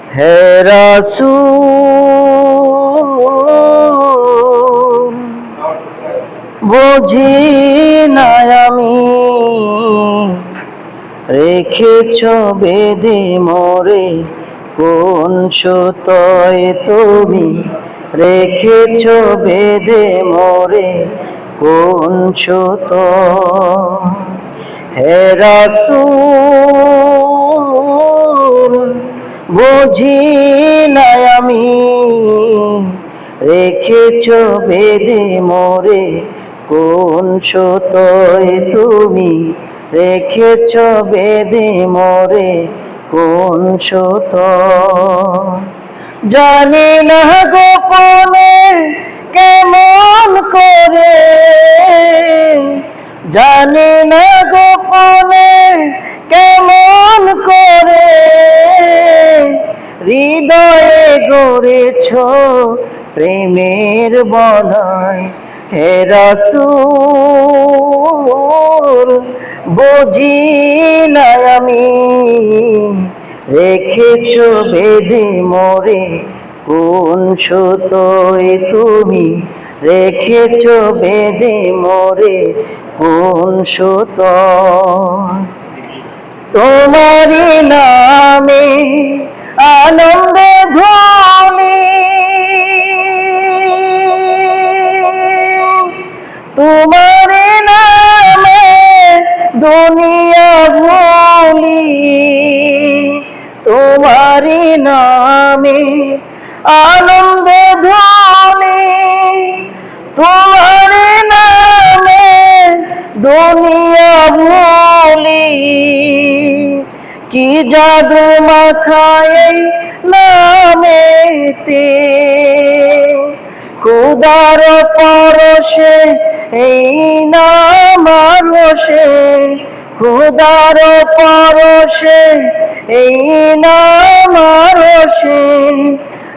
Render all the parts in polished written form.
হে রাসূল বুঝি না আমি রেখেছ বেদে মোরে কোন সুতোয় তুমি রেখেছ বেদে মোরে কোন সুতো হে রাসূল বুঝি না আমি রেখেছ বেদে মোরে কোন সুতোয় তুমি রেখেছ বেদে মোরে কোন সুতো জানি না গোপনে কেমন করে জানি না গোপনে কেমন করে হৃদয়ে গড়েছ প্রেমের বলয় হে রাসূল বুঝি না আমি রেখেছ বেদে মোরে কোন সুতোয় তুমি রেখেছ বেদে মোরে কোন সুতো তোমারি নামে আনন্দে ধ্বনি তোমারি নামে দুনিয়া ভুলি তোমারি নামে আনন্দে ধ্বনি তোমারি নামে দুনিয়া ভুলি কি জাদু মাখায় নামেতে খুদার পরশে এই নাম আরশে খুদার পরশে এই নাম আরশে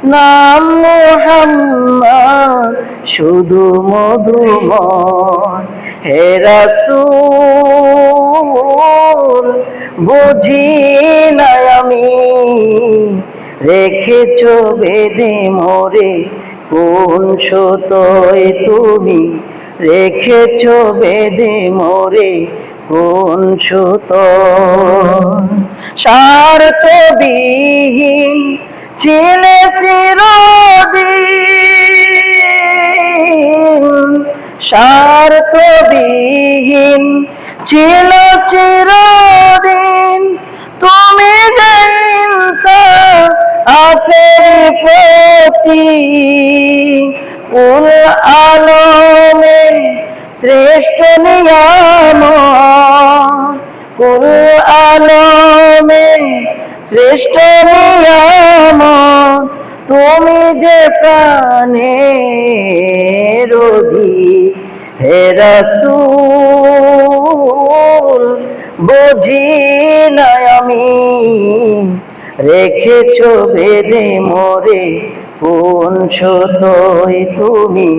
নাম মুহাম্মদ শুধু মধুময় হে রাসূল বুঝি না আমি রেখেছ বেদে মোরে কোন সুতোয় তুমি রেখেছ বেদে মোরে কোন সুতো স্বার্থবিহীন ছিলে চিরদিন স্বার্থবিহীন ছিল চিরদিন তুমি যে ইনসাফের প্রতি কুল আলমে শ্রেষ্ঠ নিয়ামত কুল আলমে শ্রেষ্ঠ নিয়ামত তুমি যে প্রাণের অধিক হে রাসূল বুঝি না আমি রেখেছ বেদে মোরে কোন সুতোয় তুমি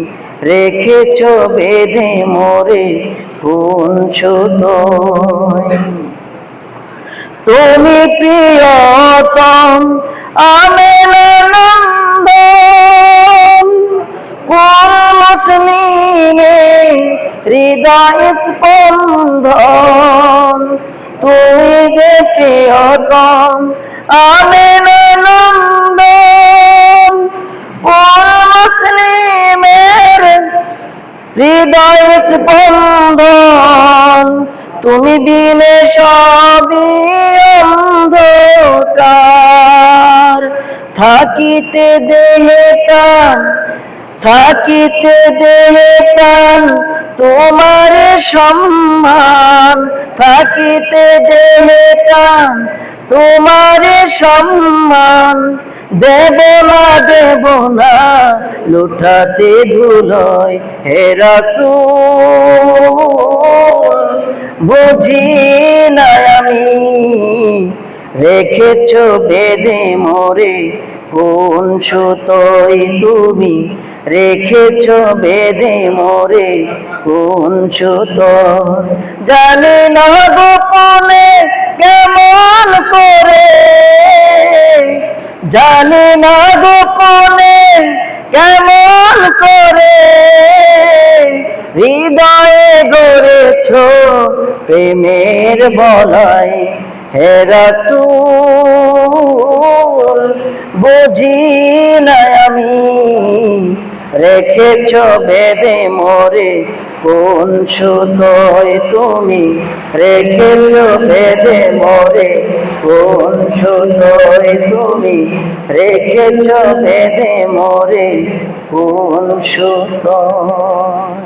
রেখেছ বেদে মোরে কোন সুতোয় তুমি প্রিয়তম আমেনানন্দন কোন মুসলিমে হৃদয় স্পন্দন তুমি যে প্রিয়তম আমেনানন্দন কোন মুসলিমের হৃদয় স্পন্দন তুমি বিনে সবই অন্ধকার থাকিতে দেহে টান থাকিতে দেহে টান তোমার সম্মান থাকিতে দেহে টান তোমার সম্মান দেব না লুঠাতে ধুলোয় হে রাসূল বুঝি না আমি রেখেছ বেদে মোরে কোন সুতোয় তুমি রেখেছ বেদে মোরে কোন সুতো জানি না গোপনে কেমন করে জানি না গোপনে কেমন করে হৃদয়ে গড়েছ প্রেমের বলয়, হে রাসূল বুঝি না আমি রেখেছ বেদে মোরে কোন সুতোয় তুমি, রেখেছ বেদে মোরে কোন সুতোয় তুমি, রেখেছ বেদে মোরে কোন সুতোয়।